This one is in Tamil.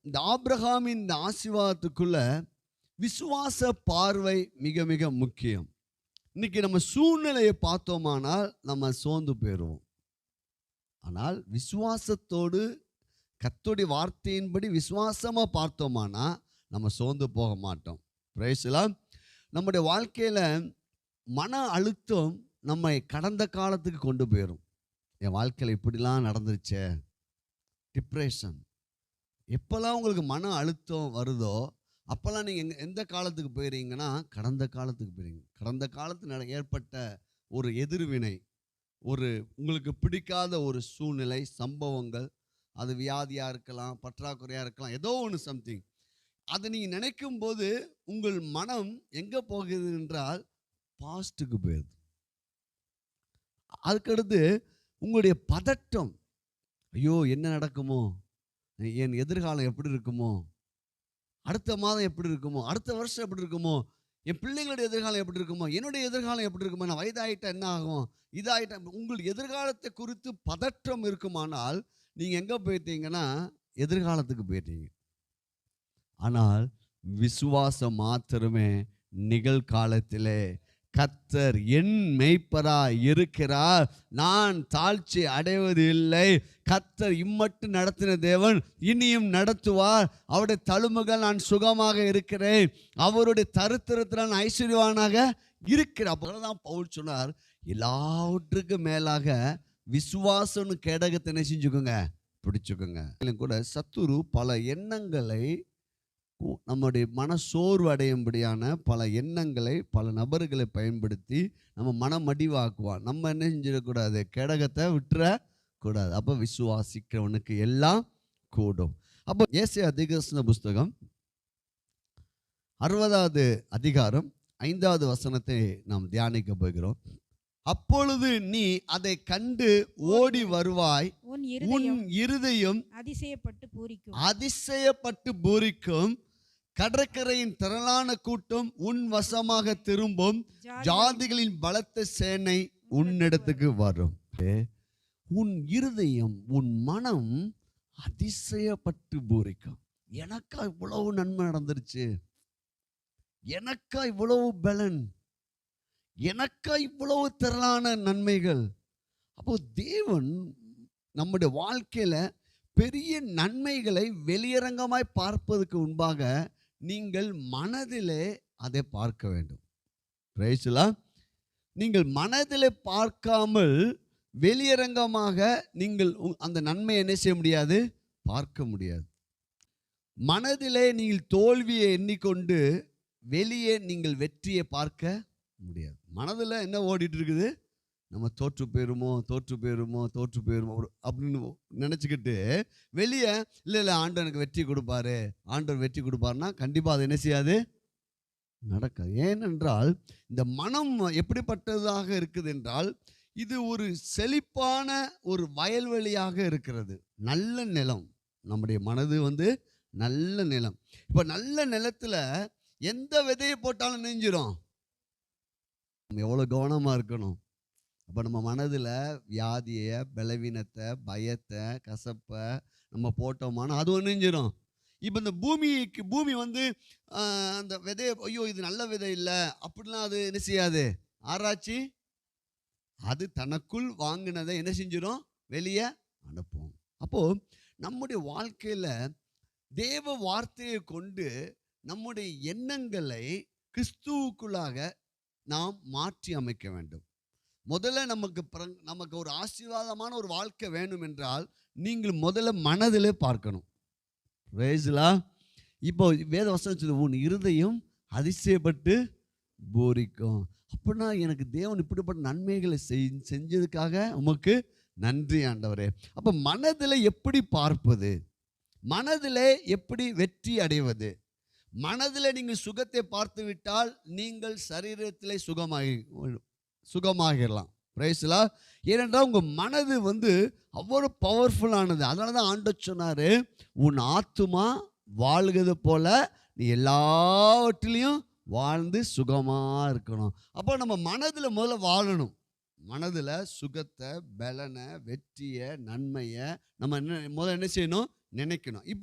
இந்த ஆபிரகாமின் இந்த ஆசீர்வாதத்துக்குள்ள விசுவாச பார்வை மிக மிக முக்கியம். இன்னைக்கு நம்ம சூழ்நிலையை பார்த்தோமானால் நம்ம சோர்ந்து போயிடுவோம். ஆனால் விசுவாசத்தோடு கர்த்தருடைய வார்த்தையின்படி விசுவாசமா பார்த்தோமானா நம்ம சோர்ந்து போக மாட்டோம். Praise the Lord. நம்முடைய வாழ்க்கையில மன அழுத்தம் நம்மை கடந்த காலத்துக்கு கொண்டு போயிடும். என் வாழ்க்கையில் இப்படிலாம் நடந்துருச்சே, டிப்ரெஷன். எப்போல்லாம் உங்களுக்கு மன அழுத்தம் வருதோ அப்போல்லாம் நீங்கள் எந்த காலத்துக்கு போயிடுறீங்கன்னா கடந்த காலத்துக்கு போயிடுறீங்க. கடந்த காலத்தில் ஏற்பட்ட ஒரு எதிர்வினை, ஒரு உங்களுக்கு பிடிக்காத ஒரு சூழ்நிலை, சம்பவங்கள், அது வியாதியாக இருக்கலாம், பற்றாக்குறையாக இருக்கலாம், ஏதோ ஒன்று சம்திங். அதை நீங்கள் நினைக்கும் போது உங்கள் மனம் எங்கே போகுது என்றால் பாஸ்ட்டுக்கு போயிடுது. அதுக்கடுத்து உங்களுடைய பதட்டம், ஐயோ என்ன நடக்குமோ, என் எதிர்காலம் எப்படி இருக்குமோ, அடுத்த மாதம் எப்படி இருக்குமோ, அடுத்த வருஷம் எப்படி இருக்குமோ, என் பிள்ளைங்களுடைய எதிர்காலம் எப்படி இருக்குமோ, என்னுடைய எதிர்காலம் எப்படி இருக்குமோ, நான் வயதாயிட்டா என்ன ஆகும், இதாயிட்டா. உங்கள் எதிர்காலத்தை குறித்து பதற்றம் இருக்குமானால் நீங்கள் எங்கே போயிட்டீங்கன்னா எதிர்காலத்துக்கு போயிட்டீங்க. ஆனால் விசுவாசம் மாத்திரமே நிகழ்காலத்திலே கர்த்தர் என் மேய்ப்பராய் இருக்கிறார், நான் தாழ்ச்சி அடைவது இல்லை, கர்த்தர் இம்மட்டும் நடத்தின தேவன் இனியும் நடத்துவார், அவருடைய தழும்புகள் நான் சுகமாக இருக்கிறேன், அவருடைய தரித்திரத்தில் நான் ஐஸ்வர்யவானாக இருக்கிறேன். அப்போதான் பவுல் சொன்னார், எல்லாவற்றுக்கும் மேலாக விசுவாசம்னு கேடகத்தை என்ன செஞ்சுக்கோங்க, பிடிச்சுக்கோங்க. கூட சத்துரு பல எண்ணங்களை, நம்முடைய மன சோர்வு அடையும்படியான பல எண்ணங்களை, பல நபர்களை பயன்படுத்தி நம்ம மனமடிவாக்குவான். நம்ம என்ன செஞ்சிடக்கூடாது, கேடகத்தை விட்டுறக்கூடாது. அப்போ விசுவாசிக்கிறவனுக்கு எல்லாம் கூடும். அப்போ ஏசாயா தீர்க்கதரிசன புஸ்தகம் 60வது அதிகாரம் 5வது வசனத்தை நாம் தியானிக்க போகிறோம். அப்பொழுது நீ அதை கண்டு ஓடி வருவாய், உன் இருதயம் அதிசயப்பட்டு பூரிக்கும், கடற்கரையின் திரளான கூட்டம் உன் வசமாக திரும்பும், ஜாதிகளின் பலத்த சேனை உன்னிடத்துக்கு வரும். உன் இருதயம், உன் மனம் அதிசயப்பட்டு பூரிக்கும். எனக்கா இவ்வளவு நன்மை நடந்துருச்சு, எனக்கா இவ்வளவு பலன், எனக்கா இவ்வளவு திரளான நன்மைகள். அப்போ தேவன் நம்முடைய வாழ்க்கையில பெரிய நன்மைகளை வெளியரங்கமாய் பார்ப்பதற்கு முன்பாக நீங்கள் மனதிலே அதை பார்க்க வேண்டும். Praise the Lord. நீங்கள் மனதிலே பார்க்காமல் வெளியரங்கமாக நீங்கள் அந்த நன்மையை என்ன செய்ய முடியாது, பார்க்க முடியாது. மனதிலே நீங்கள் தோல்வியை எண்ணிக்கொண்டு வெளியே நீங்கள் வெற்றியை பார்க்க முடியாது. மனதில் என்ன ஓடிட்டு இருக்குது, நம்ம தோற்று போயிருமோ அப்படின்னு நினச்சிக்கிட்டு வெளியே இல்லை ஆண்டவர் எனக்கு வெற்றி கொடுப்பாரு, ஆண்டவர் வெற்றி கொடுப்பாருன்னா கண்டிப்பாக அது என்ன செய்யாது, நடக்காது. ஏனென்றால் இந்த மனம் எப்படிப்பட்டதாக இருக்குது என்றால் இது ஒரு செழிப்பான ஒரு வயல்வெளியாக இருக்கிறது, நல்ல நிலம். நம்முடைய மனது நல்ல நிலம். இப்போ நல்ல நிலத்தில் எந்த விதையை போட்டாலும் நெஞ்சிரும். நம்ம எவ்வளோ கவனமாக இருக்கணும். அப்போ நம்ம மனதில் வியாதியை, பலவீனத்தை, பயத்தை, கசப்பை நம்ம போட்டோமானா அது நெஞ்சிரும். இப்போ இந்த பூமி அந்த விதையை, ஐயோ இது நல்ல விதை இல்லை அப்படிலாம் அது என்ன செய்யாது, ஆராய்ச்சி. அது தனக்குள் வாங்கினதை என்ன செஞ்சிடும், வெளியே அனுப்பும். அப்போது நம்முடைய வாழ்க்கையில் தேவ வார்த்தையை கொண்டு நம்முடைய எண்ணங்களை கிறிஸ்துவுக்குள்ளாக நாம் மாற்றி அமைக்க வேண்டும். முதல்ல நமக்கு ஒரு ஆசீர்வாதமான ஒரு வாழ்க்கை வேணும் என்றால் நீங்கள் முதல்ல மனதிலே பார்க்கணும். Praise the Lord. இப்போ வேத வசனம் சொல்லுது, உன் இருதயம் அதிசயப்பட்டு பூரிக்கும். அப்படின்னா எனக்கு தேவன் இப்படிப்பட்ட நன்மைகளை செஞ்சதுக்காக உமக்கு நன்றி ஆண்டவரே. அப்போ மனதில் எப்படி பார்ப்பது, மனதில் எப்படி வெற்றி அடைவது? மனதில் நீங்கள் சுகத்தை பார்த்து விட்டால் நீங்கள் சரீரத்திலே சுகமாகிடலாம். Praise the Lord. ஏனென்றால் உங்கள் மனது அவ்வளோ பவர்ஃபுல்லானது. அதனால தான் ஆண்டவர் சொன்னார், உன் ஆத்துமா வாழ்கிறது போல நீ எல்லாவற்றிலையும் வாழ்ந்து சுகமாக இருக்கணும். அப்போ நம்ம மனதில் முதல்ல வாழணும். மனதில் சுகத்தை, பலனை, வெற்றியை, நன்மையை நம்ம முதல்ல என்ன செய்யணும், நினைக்கணும். இப்போ